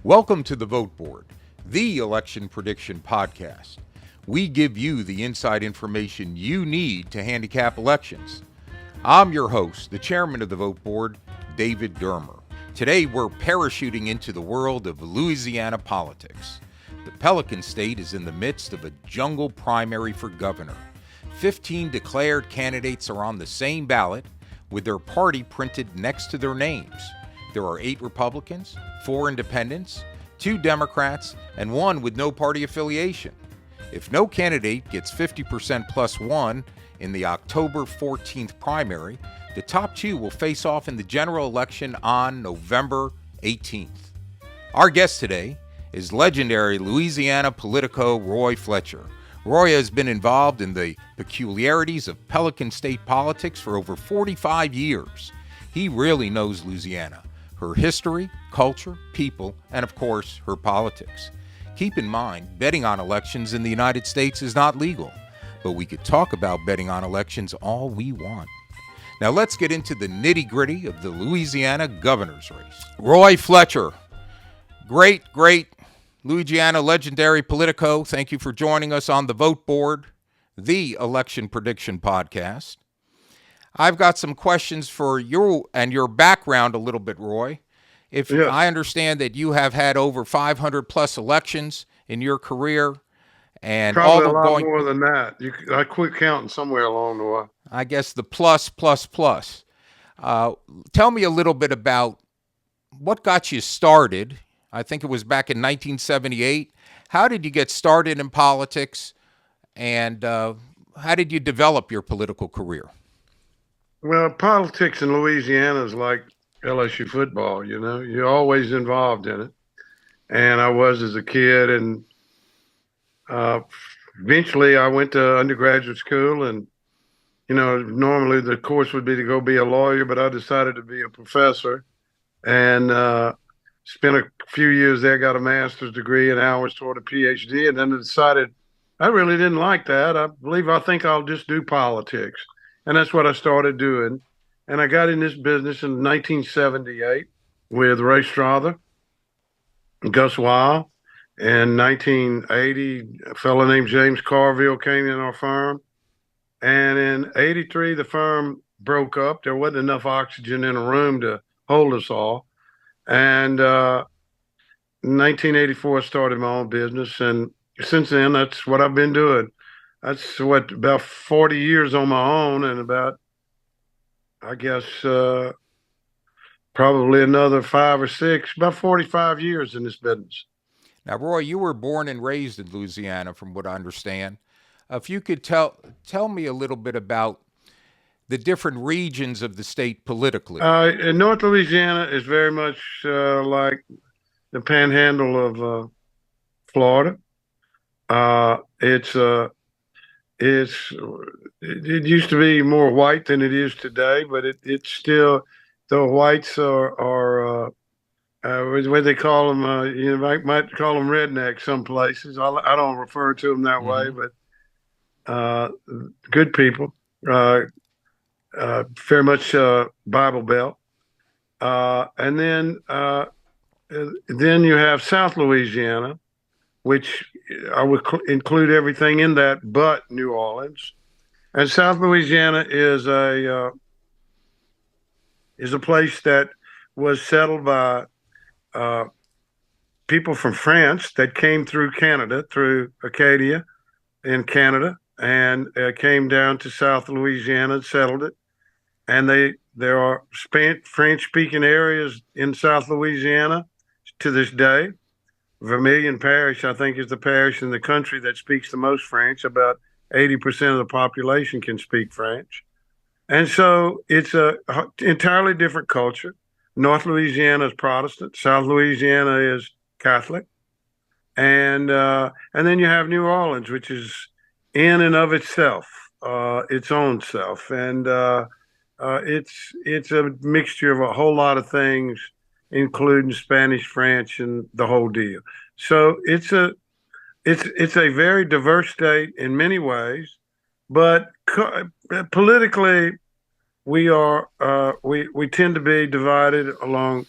Welcome to the Voteboard, the election prediction podcast. We give you the inside information you need to handicap elections. I'm your host, the chairman of the Voteboard, David Dermer. Today we're parachuting into the world of Louisiana politics. The Pelican State is in the midst of a jungle primary for governor. 15 declared candidates are on the same ballot with their party printed next to their names. There are 8 Republicans, 4 Independents, 2 Democrats, and 1 with no party affiliation. If no candidate gets 50% plus 1 in the October 14th primary, the top 2 will face off in the general election on November 18th. Our guest today is legendary Louisiana politico Roy Fletcher. Roy has been involved in the peculiarities of Pelican State politics for over 45 years. He really knows Louisiana, her history, culture, people, and of course, her politics. Keep in mind, betting on elections in the United States is not legal, but we could talk about betting on elections all we want. Now let's get into the nitty-gritty of the Louisiana governor's race. Roy Fletcher, great Louisiana legendary politico, thank you for joining us on the Voteboard, the election prediction podcast. I've got some questions for you and your background a little bit, Roy. I understand that you have had over 500 plus elections in your career, and probably a lot more than that. I quit counting somewhere along the way. I guess the plus. Tell me a little bit about what got you started. I think it was back in 1978. How did you get started in politics, and how did you develop your political career? Well, politics in Louisiana is like LSU football, you know. You're always involved in it. And I was as a kid, and eventually I went to undergraduate school, and, you know, normally the course would be to go be a lawyer, but I decided to be a professor and spent a few years there, got a master's degree and hours toward a PhD, and then decided I really didn't like that. I think I'll just do politics. And that's what I started doing. And I got in this business in 1978 with Ray Strother, Gus Weil. In 1980, a fellow named James Carville came in our firm. And in 83, the firm broke up. There wasn't enough oxygen in a room to hold us all. And in 1984, I started my own business. And since then, that's what I've been doing. That's about 40 years on my own, and about, I guess, probably another 5 or 6, about 45 years in this business. Now, Roy, you were born and raised in Louisiana, from what I understand. If you could tell me a little bit about the different regions of the state politically. In North Louisiana is very much like the panhandle of Florida. It used to be more white than it is today, but it's still, the whites are what they call them. You might call them rednecks some places. I don't refer to them that way, but good people, very much Bible Belt, and then you have South Louisiana, which I would include everything in that but New Orleans. And South Louisiana is a place that was settled by people from France that came through Canada, through Acadia in Canada, and came down to South Louisiana and settled it. And there are French-speaking areas in South Louisiana to this day. Vermilion Parish, I think, is the parish in the country that speaks the most French. About 80% of the population can speak French. And so it's an entirely different culture. North Louisiana is Protestant. South Louisiana is Catholic. And then you have New Orleans, which is in and of itself, its own self. And it's a mixture of a whole lot of things, including Spanish, French, and the whole deal. So it's a very diverse state in many ways, but politically, we tend to be divided along,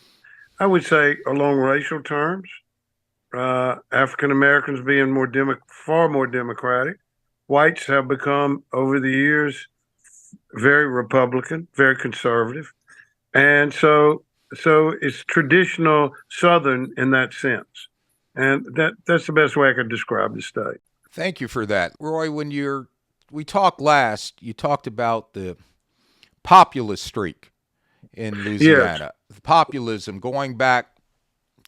I would say, along racial terms. African Americans being far more democratic. Whites have become, over the years, very Republican, very conservative, and so it's traditional Southern in that sense, and that's the best way I could describe the state. Thank you for that, Roy. We talked last, you talked about the populist streak in Yes, Louisiana, the populism going back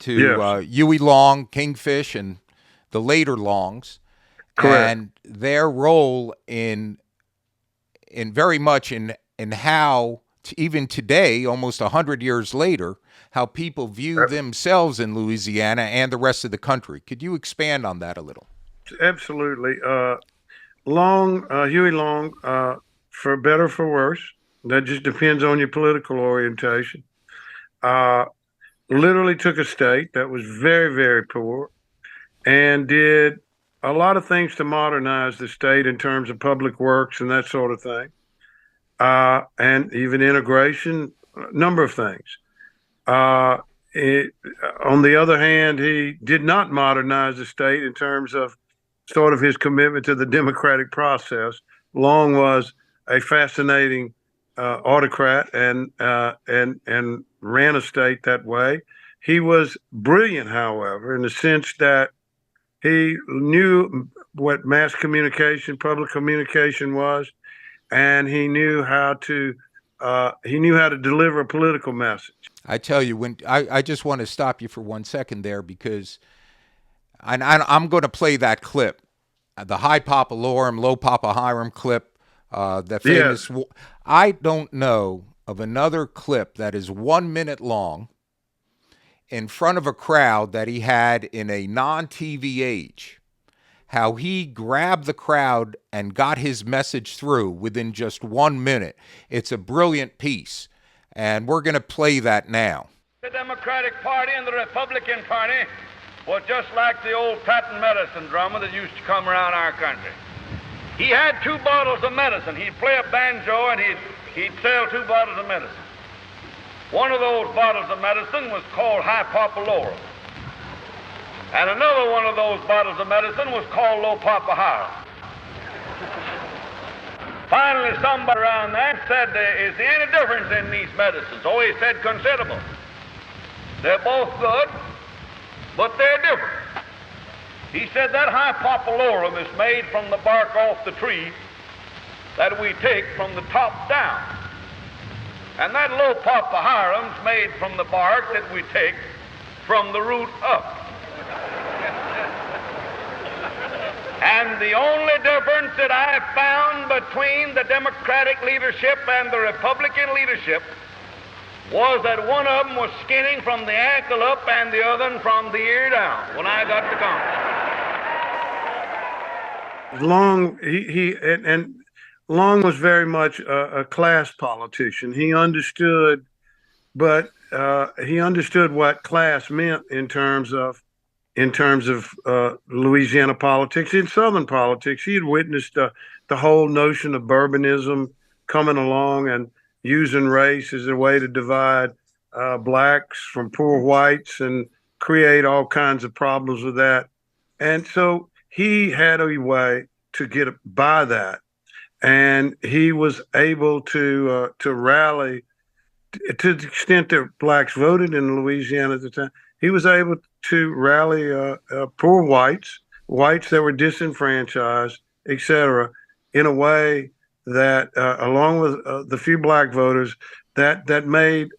to yes, Huey Long, Kingfish, and the later Longs, correct. and their role in very much in how even today, almost 100 years later, how people view themselves in Louisiana and the rest of the country. Could you expand on that a little? Absolutely. Huey Long, for better or for worse, that just depends on your political orientation. Uh, Literally took a state that was very, very poor and did a lot of things to modernize the state in terms of public works and that sort of thing, and even integration, a number of things. Uh, it, on the other hand, he did not modernize the state in terms of sort of his commitment to the democratic process. Long was a fascinating autocrat and ran a state that way. He was brilliant, however, in the sense that he knew what mass communication, public communication was, and he knew how to deliver a political message. I tell you, when I just want to stop you for 1 second there because I'm going to play that clip, the high Papa Lorem, low Papa Hiram clip, the Yes, famous. I don't know of another clip that is 1 minute long in front of a crowd that he had in a non-TV age. How he grabbed the crowd and got his message through within just 1 minute. It's a brilliant piece, and we're going to play that now. The Democratic Party and the Republican Party was just like the old patent medicine drummer that used to come around our country. He had 2 bottles of medicine. He'd play a banjo and he'd sell 2 bottles of medicine. One of those bottles of medicine was called Hypopalorum. And another one of those bottles of medicine was called Low Papa Hiram. Finally, somebody around there said, is there any difference in these medicines? Oh, he said, considerable. They're both good, but they're different. He said that Hypopalorum is made from the bark off the tree that we take from the top down. And that Low Papa Hiram's made from the bark that we take from the root up. And the only difference that I found between the Democratic leadership and the Republican leadership was that one of them was skinning from the ankle up and the other one from the ear down when I got to Congress. And Long was very much a class politician. He understood, but he understood what class meant in terms of Louisiana politics, in Southern politics. He had witnessed the whole notion of Bourbonism coming along and using race as a way to divide blacks from poor whites and create all kinds of problems with that. And so he had a way to get by that. And he was able to rally to the extent that blacks voted in Louisiana at the time. He was able to rally poor whites that were disenfranchised, etc., in a way that, along with the few black voters, that made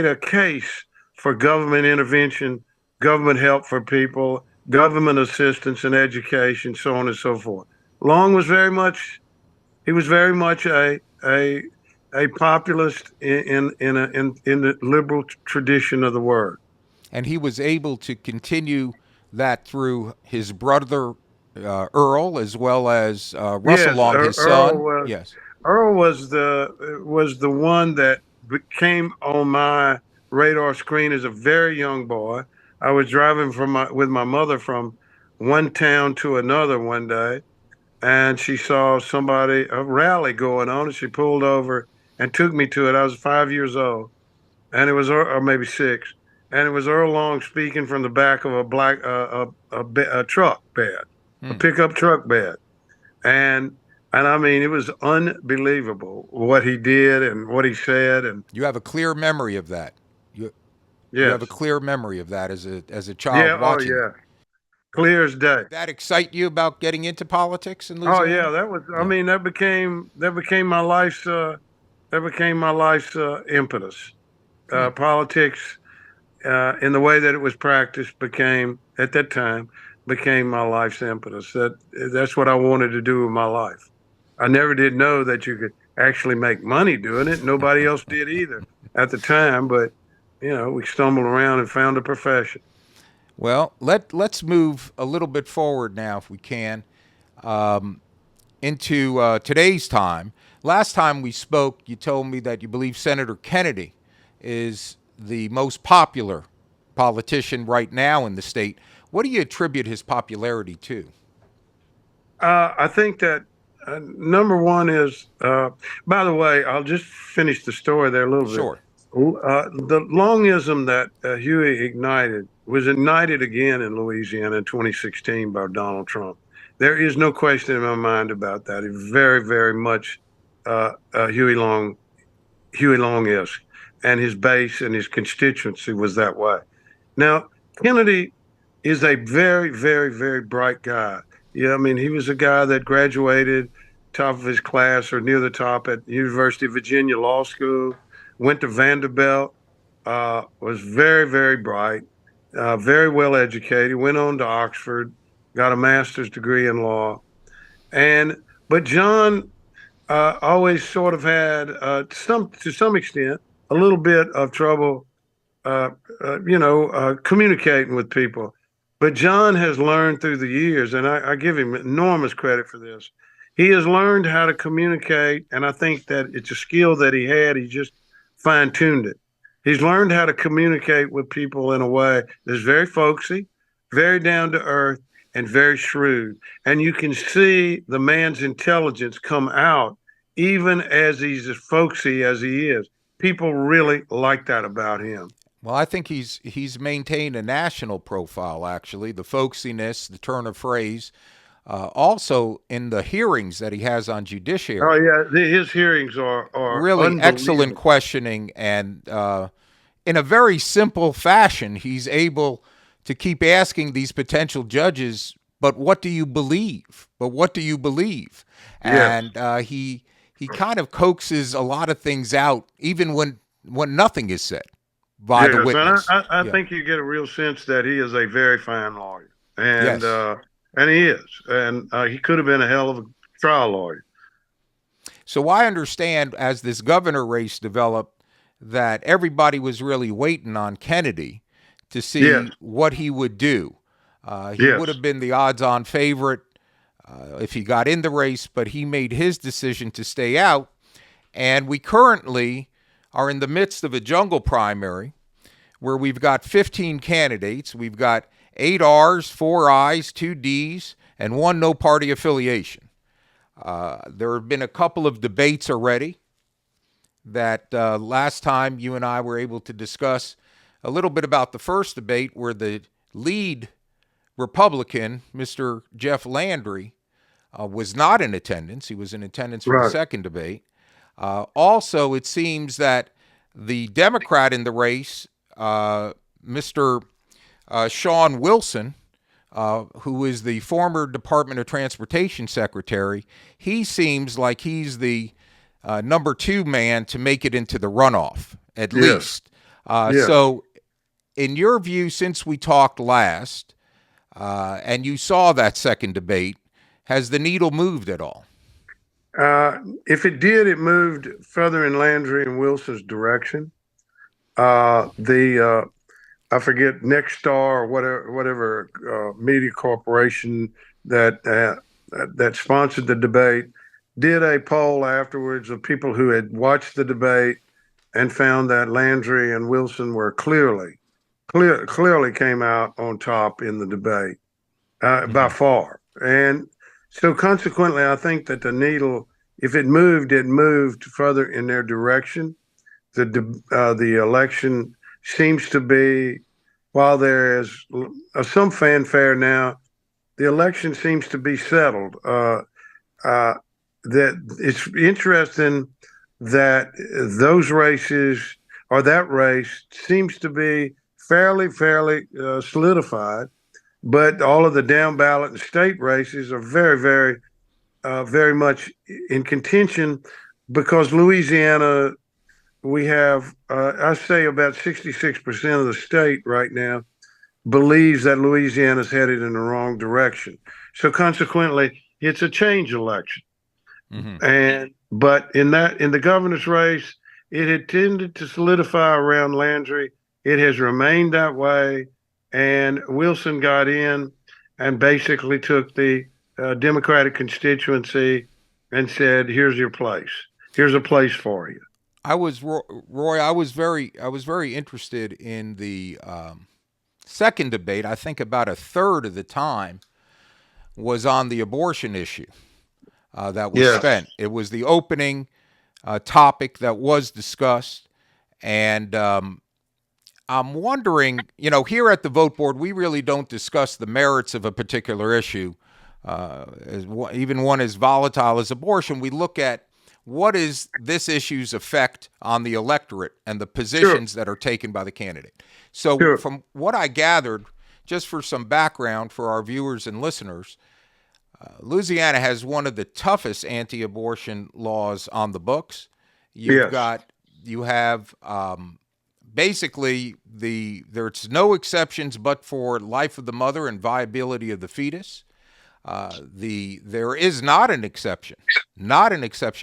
a case for government intervention, government help for people, government assistance and education, so on and so forth. Long was very much a populist in the liberal tradition of the word. And he was able to continue that through his brother Earl, as well as Russell Yes, Long, his son. Yes. Earl was the one that came on my radar screen as a very young boy. I was driving with my mother from one town to another one day, and she saw a rally going on, and she pulled over and took me to it. I was 5 years old, and it was, or maybe 6, and it was Earl Long speaking from the back of a truck bed, a pickup truck bed, and I mean, it was unbelievable what he did and what he said, and You have a clear memory of that. You have a yes, clear memory of that as a child yeah, oh watching it. yeah, clear as day. Did that excite you about getting into politics in Oh yeah, Louisiana? that was. I Yeah. mean, that became my life's impetus. Hmm. Politics, in the way that it was practiced, became at that time became my life's impetus. That's what I wanted to do with my life. I never did know that you could actually make money doing it. Nobody else did either at the time, but we stumbled around and found a profession. Well, let's move a little bit forward now, if we can, into today's time. Last time we spoke, you told me that you believe Senator Kennedy is the most popular politician right now in the state. What do you attribute his popularity to? I think that number one is, by the way, I'll just finish the story there a little bit. Sure. The longism that Huey ignited was ignited again in Louisiana in 2016 by Donald Trump. There is no question in my mind about that. It's very, very much Huey Long-esque, and his base and his constituency was that way. Now, Kennedy is a very, very, very bright guy. Yeah, I mean, he was a guy that graduated top of his class or near the top at University of Virginia Law School, went to Vanderbilt, was very, very bright, very well educated, went on to Oxford, got a master's degree in law. But John always sort of had, to some extent, a little bit of trouble, communicating with people. But John has learned through the years, and I give him enormous credit for this. He has learned how to communicate, and I think that it's a skill that he had. He just fine-tuned it. He's learned how to communicate with people in a way that's very folksy, very down to earth, and very shrewd. And you can see the man's intelligence come out even as he's as folksy as he is. People really like that about him. Well, I think he's maintained a national profile, actually, the folksiness, the turn of phrase, also in the hearings that he has on Oh judiciary. yeah, his hearings are Really excellent unbelievable. questioning, and in a very simple fashion, he's able to keep asking these potential judges, "But what do you believe? But what do you believe?" Yes, And he kind of coaxes a lot of things out, even when nothing is said by the yes, and witness. I Yeah. think you get a real sense that he is a very fine lawyer, Yes. and he is, and he could have been a hell of a trial lawyer. So I understand as this governor race developed that everybody was really waiting on Kennedy to Yes, see what he would do. He would yes, have been the odds on favorite if he got in the race, but he made his decision to stay out. And we currently are in the midst of a jungle primary where we've got 15 candidates. We've got 8 R's, 4 I's, 2 D's, and 1 no party affiliation. There have been a couple of debates already that last time you and I were able to discuss a little bit about the first debate where the lead Republican, Mr. Jeff Landry, was not in attendance. He was in attendance for the right, second debate. Also, it seems that the Democrat in the race, Mr. Sean Wilson, who is the former Department of Transportation Secretary, he seems like he's the number 2 man to make it into the runoff, at yes, least. yes. So, in your view, since we talked last, and you saw that second debate, has the needle moved at all? If it did, it moved further in Landry and Wilson's direction. The I forget Nexstar or whatever media corporation that sponsored the debate did a poll afterwards of people who had watched the debate and found that Landry and Wilson were clearly came out on top in the debate by Mm-hmm. far. And so consequently, I think that the needle, if it moved further in their direction. The election seems to be, while there is some fanfare now, the election seems to be settled. That it's interesting that those races or that race seems to be fairly solidified, but all of the down ballot and state races are very much in contention because Louisiana, we have, I say about 66% of the state right now believes that Louisiana is headed in the wrong direction. So consequently, it's a change election. But in the governor's race, it had tended to solidify around Landry. It has remained that way, and Wilson got in and basically took the Democratic constituency and said, "Here's your place. Here's a place for you." Roy. I was very interested in the second debate. I think about a third of the time was on the abortion issue that was spent. It was the opening topic that was discussed, and I'm wondering, here at the Vote Board, we really don't discuss the merits of a particular issue, even one as volatile as abortion. We look at what is this issue's effect on the electorate and the positions that are taken by the candidate. So from what I gathered, just for some background for our viewers and listeners, Louisiana has one of the toughest anti-abortion laws on the books. You have basically there's no exceptions but for life of the mother and viability of the fetus. There is not an exception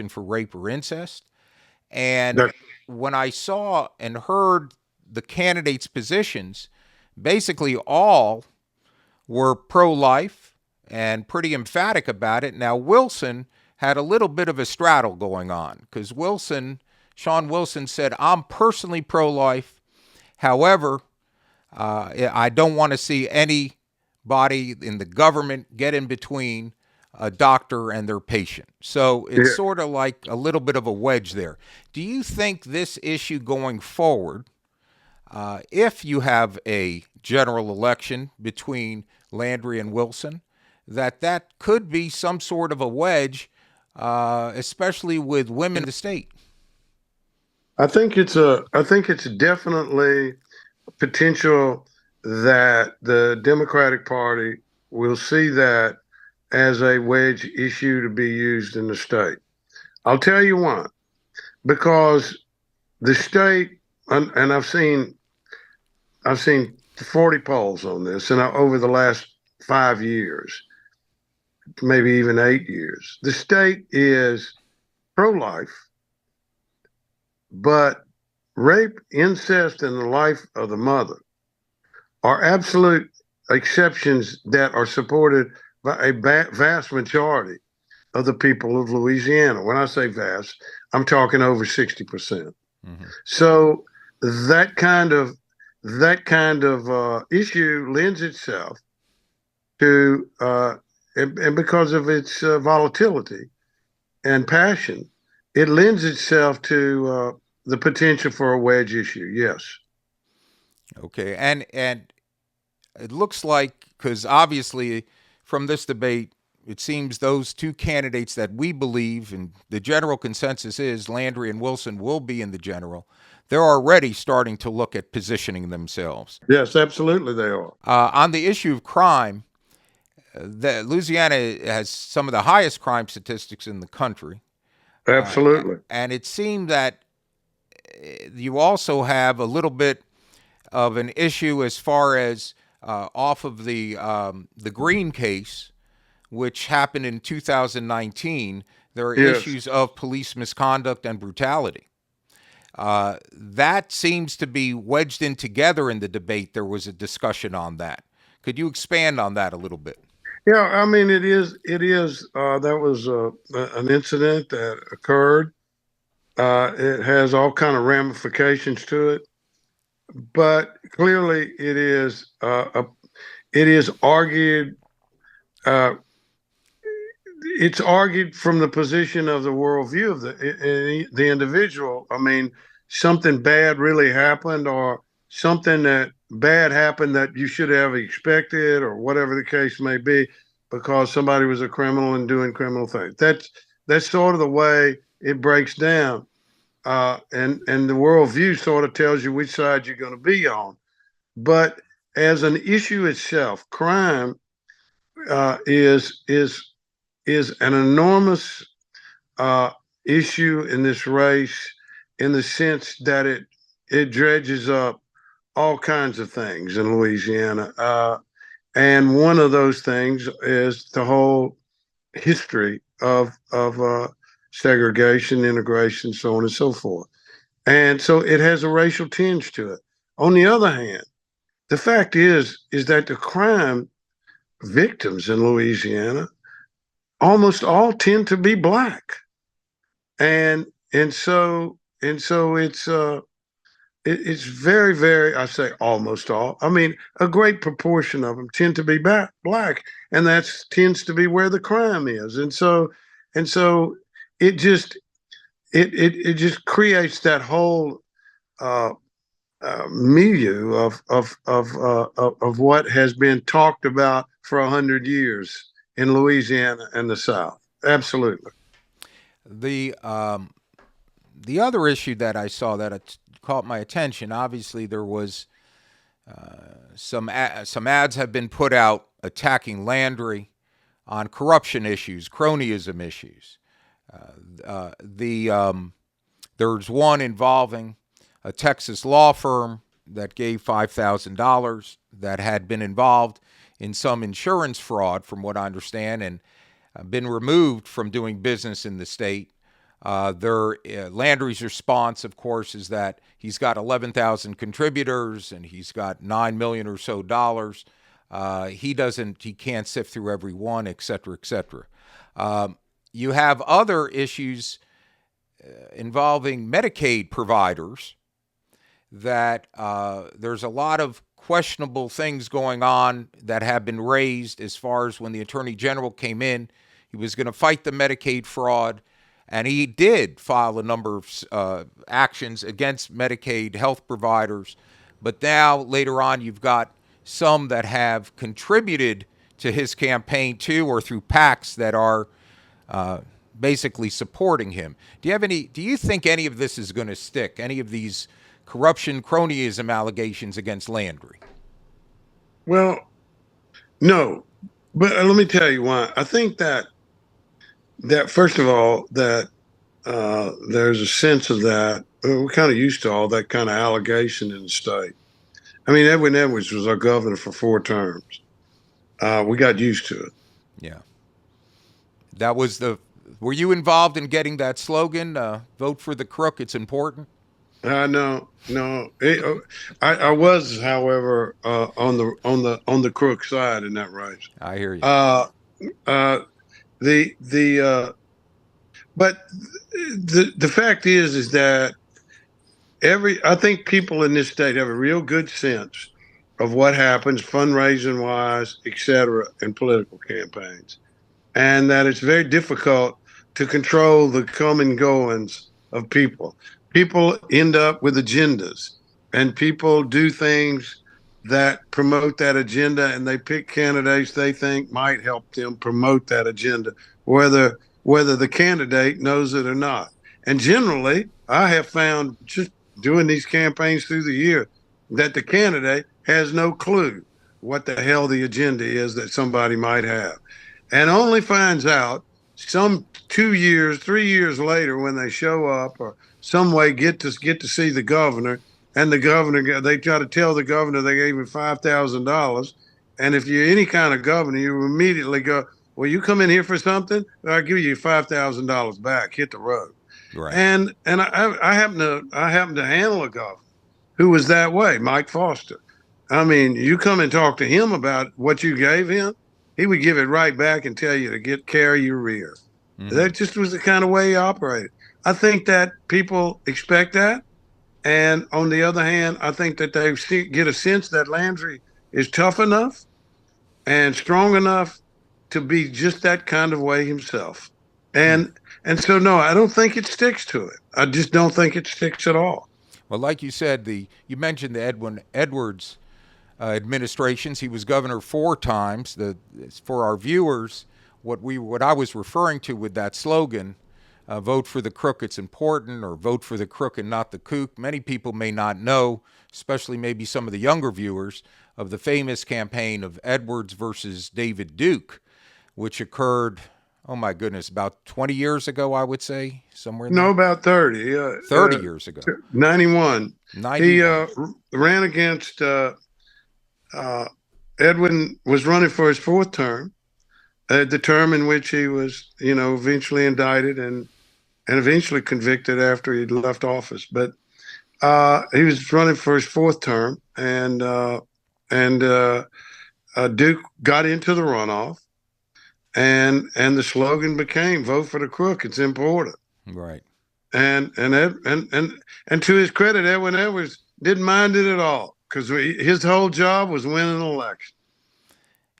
for rape or incest. And when I saw and heard the candidates' positions, basically all were pro-life and pretty emphatic about it. Now, Wilson had a little bit of a straddle going on because Sean Wilson said, "I'm personally pro-life. However, I don't want to see anybody in the government get in between a doctor and their patient." So it's sort of like a little bit of a wedge there. Do you think this issue going forward, if you have a general election between Landry and Wilson, that could be some sort of a wedge, especially with women in the state? I think it's definitely potential that the Democratic Party will see that as a wedge issue to be used in the state. I'll tell you why. Because the state, and I've seen 40 polls on this, and over the last 5 years, maybe even 8 years, the state is pro-life, but rape, incest, and the life of the mother are absolute exceptions that are supported by a vast majority of the people of Louisiana. When I say vast, I'm talking over 60%. So that kind of issue lends itself to, and because of its volatility and passion, it lends itself to the potential for a wedge issue. Yes. Okay, and it looks like, because obviously from this debate, it seems those two candidates that we believe, and the general consensus is Landry and Wilson will be in the general, they're already starting to look at positioning themselves. Yes, absolutely they are. On the issue of crime, Louisiana has some of the highest crime statistics in the country. Absolutely. And it seemed that you also have a little bit of an issue as far as off of the Green case, which happened in 2019. There are issues of police misconduct and brutality. That seems to be wedged in together in the debate. There was a discussion on that. Could you expand on that a little bit? Yeah, I mean, it is. That was an incident that occurred. It has all kind of ramifications to it, but clearly it is argued. It's argued from the position of the worldview of the individual. I mean, something bad really happened, or something that bad happened that you should have expected, or whatever the case may be, because somebody was a criminal and doing criminal things. That's sort of the way it breaks down, and the worldview sort of tells you which side you're going to be on. But as an issue itself, crime is an enormous uh, issue in this race, in the sense that it dredges up all kinds of things in Louisiana. And one of those things is the whole history of segregation, integration, so on and so forth. And so it has a racial tinge to it. On the other hand, the fact is that the crime victims in Louisiana almost all tend to be black, and so it's very, very, I say almost all. I mean, a great proportion of them tend to be black, and that tends to be where the crime is. And so it just it just creates that whole uh, milieu of what has been talked about for 100 years in Louisiana and the South. Absolutely. The the other issue that I saw that it caught my attention. Obviously, there was some ads have been put out attacking Landry on corruption issues, cronyism issues. There's one involving a Texas law firm that gave $5,000 that had been involved in some insurance fraud, from what I understand, and been removed from doing business in the state. Landry's response, of course, is that he's got 11,000 contributors and he's got $9 million or so dollars. He can't sift through every one, et cetera, et cetera. You have other issues involving Medicaid providers that there's a lot of questionable things going on that have been raised as far as when the Attorney General came in. He was going to fight the Medicaid fraud, and he did file a number of actions against Medicaid health providers. But now, later on, you've got some that have contributed to his campaign too, or through PACs that are basically supporting him. Do you think any of this is going to stick? Any of these corruption, cronyism allegations against Landry? Well, no, but let me tell you why. I think that first of all, that there's a sense of that. We're kind of used to all that kind of allegation in the state. I mean, Edwin Edwards was our governor for 4 terms. We got used to it. Yeah. That was were you involved in getting that slogan, vote for the crook, it's important? No. I was, however, on the crook side in that race. I hear you. But the fact is that I think people in this state have a real good sense of what happens fundraising wise, et cetera, in political campaigns, and that it's very difficult to control the come and goings of people. People end up with agendas, and people do things that promote that agenda, and they pick candidates they think might help them promote that agenda, whether the candidate knows it or not. And generally, I have found, just doing these campaigns through the year, that the candidate has no clue what the hell the agenda is that somebody might have, and only finds out some 2 years, 3 years later, when they show up or some way get to see the governor, and the governor, they try to tell the governor they gave him $5,000, and if you're any kind of governor, you immediately go, well, you come in here for something, I'll give you $5,000 back. Hit the road. Right. And I happen to handle a governor who was that way, Mike Foster. I mean, you come and talk to him about what you gave him, he would give it right back and tell you to carry your rear. Mm-hmm. That just was the kind of way he operated. I think that people expect that. And on the other hand, I think that they get a sense that Landry is tough enough and strong enough to be just that kind of way himself. And so, no, I don't think it sticks to it. I just don't think it sticks at all. Well, like you said, you mentioned the Edwin Edwards administrations. He was governor 4 times. For our viewers, what I was referring to with that slogan, vote for the crook, it's important, or vote for the crook and not the kook. Many people may not know, especially maybe some of the younger viewers, of the famous campaign of Edwards versus David Duke, which occurred, oh my goodness, about 20 years ago, I would say, somewhere in No, there. about 30. 30 years ago. 91. 91. He ran against Edwin was running for his 4th term, the term in which he was, eventually indicted and eventually convicted after he'd left office. But he was running for his 4th term, and Duke got into the runoff, and the slogan became "Vote for the crook. It's important." Right. And to his credit, Edwin Edwards didn't mind it at all, because his whole job was winning an election.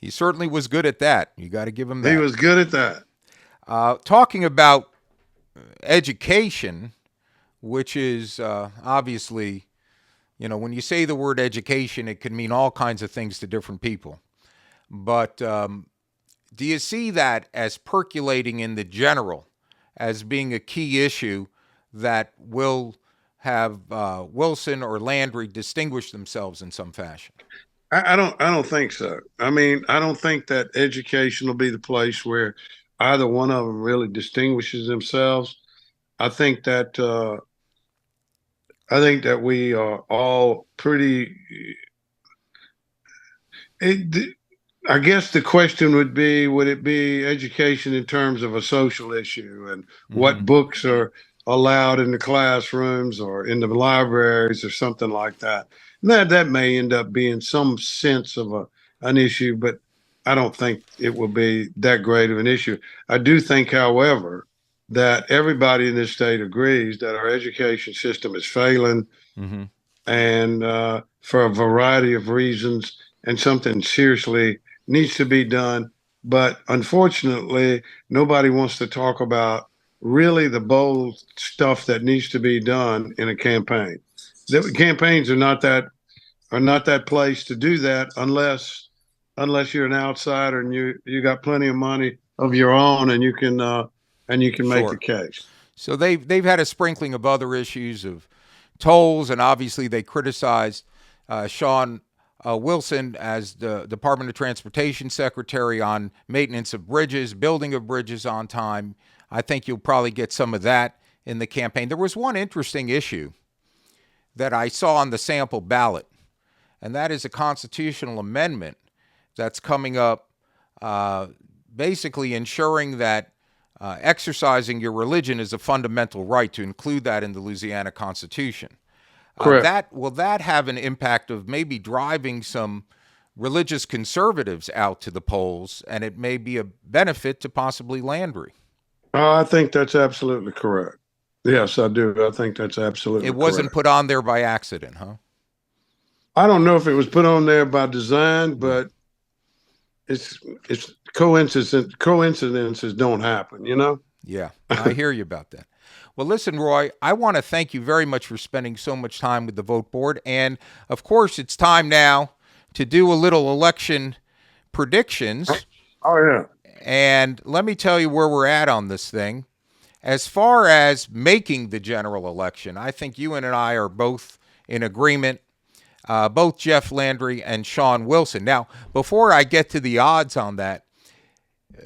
He certainly was good at that. You got to give him that. He was good at that. Talking about education, which is obviously, when you say the word education, it can mean all kinds of things to different people. But do you see that as percolating in the general as being a key issue that will have Wilson or Landry distinguish themselves in some fashion? I don't think so. I mean, I don't think that education will be the place where either one of them really distinguishes themselves. I think that we are all pretty. I guess the question would it be education in terms of a social issue, and what books are allowed in the classrooms or in the libraries or something like that. And that may end up being some sense of an issue, but I don't think it will be that great of an issue. I do think, however, that everybody in this state agrees that our education system is failing, and for a variety of reasons, and something seriously needs to be done. But unfortunately, nobody wants to talk about really the bold stuff that needs to be done in a campaign. The campaigns are not that place to do that unless you're an outsider and you got plenty of money of your own, and you can make the case. So they've had a sprinkling of other issues of tolls, and obviously they criticized Sean Wilson as the Department of Transportation Secretary on maintenance of bridges, building of bridges on time. I think you'll probably get some of that in the campaign. There was one interesting issue that I saw on the sample ballot, and that is a constitutional amendment that's coming up, basically ensuring that exercising your religion is a fundamental right, to include that in the Louisiana Constitution. Correct. Will that have an impact of maybe driving some religious conservatives out to the polls, and it may be a benefit to possibly Landry? I think that's absolutely correct. Yes, I do. I think that's absolutely correct. It wasn't put on there by accident, huh? I don't know if it was put on there by design, but it's coincidences don't happen, Yeah, I hear you about that. Well, listen, Roy, I want to thank you very much for spending so much time with the Vote Board. And, of course, it's time now to do a little election predictions. Oh, yeah. And let me tell you where we're at on this thing. As far as making the general election, I think you and I are both in agreement, both Jeff Landry and Sean Wilson. Now, before I get to the odds on that,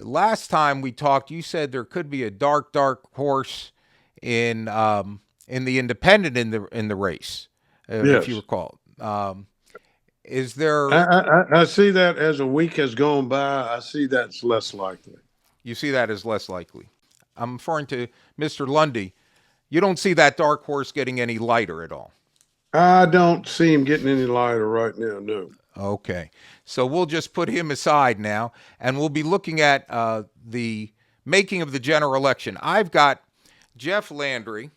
last time we talked, you said there could be a dark horse in the independent in the race, yes, if you recall. Is there? I see that as a week has gone by. I see that's less likely. You see that as less likely. I'm referring to Mr. Lundy. You don't see that dark horse getting any lighter at all. I don't see him getting any lighter right now, no. Okay. So we'll just put him aside now, and we'll be looking at the making of the general election. I've got Jeff Landry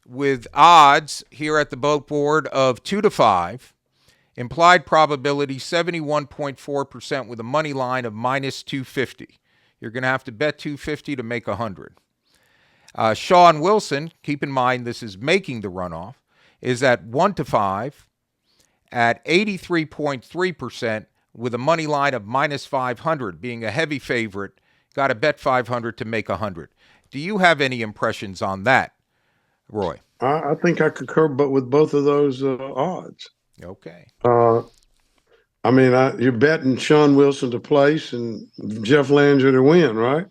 with odds here at the Vote Board of 2-5, implied probability 71.4% with a money line of minus 250. You're going to have to bet 250 to make 100. Sean Wilson, keep in mind this is making the runoff. is at 1 to 5 at 83.3% with a money line of minus 500 being a heavy favorite. Got to bet 500 to make 100. Do you have any impressions on that, Roy? I think I concur, but with both of those odds. Okay. I mean, you're betting Sean Wilson to place and Jeff Landry to win, right?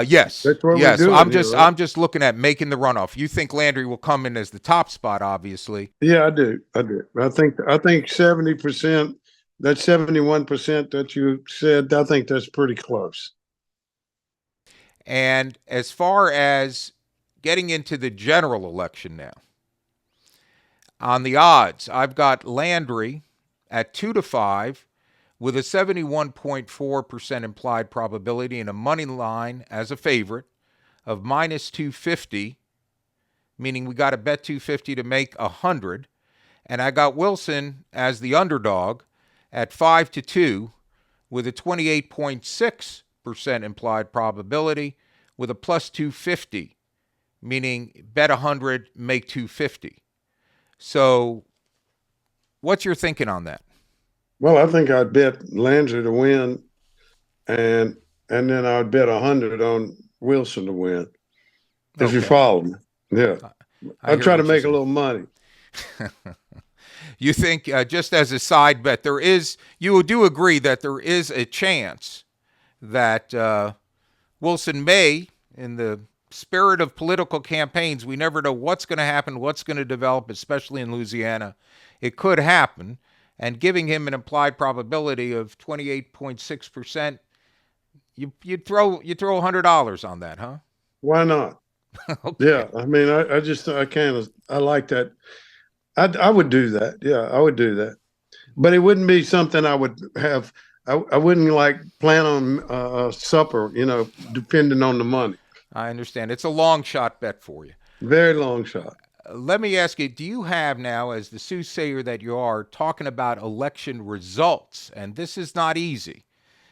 Yes. That's what we're yes. doing I'm here, just right? I'm just looking at making the runoff. You think Landry will come in as the top spot, obviously. Yeah, I do. I think 70%, that 71% that you said, I think that's pretty close. And as far as getting into the general election now, on the odds, I've got Landry at 2 to 5 with a 71.4% implied probability and a money line as a favorite of minus 250, meaning we got to bet 250 to make 100. And I got Wilson as the underdog at 5 to 2 with a 28.6% implied probability with a plus 250, meaning bet 100, make 250. So what's your thinking on that? Well, I think I'd bet Landry to win, and then I'd bet 100 on Wilson to win. If you follow me, yeah. I'd try to make a little money. You think, just as a side bet, you do agree that there is a chance that Wilson may, in the spirit of political campaigns, we never know what's going to happen, what's going to develop, especially in Louisiana. It could happen. And giving him an implied probability of 28.6%, you'd throw $100 on that, huh? Why not? Okay. Yeah, I mean, I like that. I would do that. Yeah, I would do that. But it wouldn't be something I would have. I wouldn't plan on supper, depending on the money. I understand. It's a long shot bet for you. Very long shot. Let me ask you, do you have now, as the soothsayer that you are, talking about election results? And this is not easy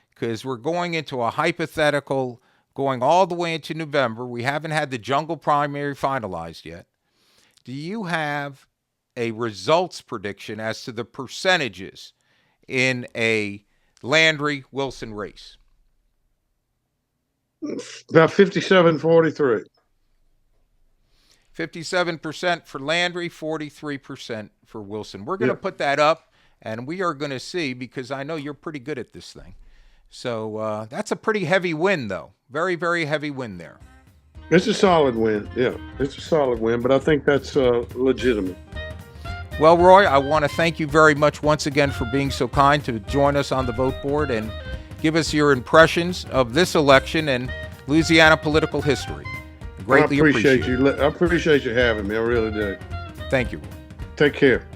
because we're going into a hypothetical, going all the way into November. We haven't had the jungle primary finalized yet. Do you have a results prediction as to the percentages in a Landry-Wilson race? About 57-43. 57% for Landry, 43% for Wilson. We're going to put that up, and we are going to see, because I know you're pretty good at this thing. So that's a pretty heavy win, though. Very, very heavy win there. It's a solid win. Yeah, it's a solid win, but I think that's legitimate. Well, Roy, I want to thank you very much once again for being so kind to join us on the vote board and give us your impressions of this election and Louisiana political history. Greatly appreciate you. I appreciate you having me. I really do. Thank you. Take care.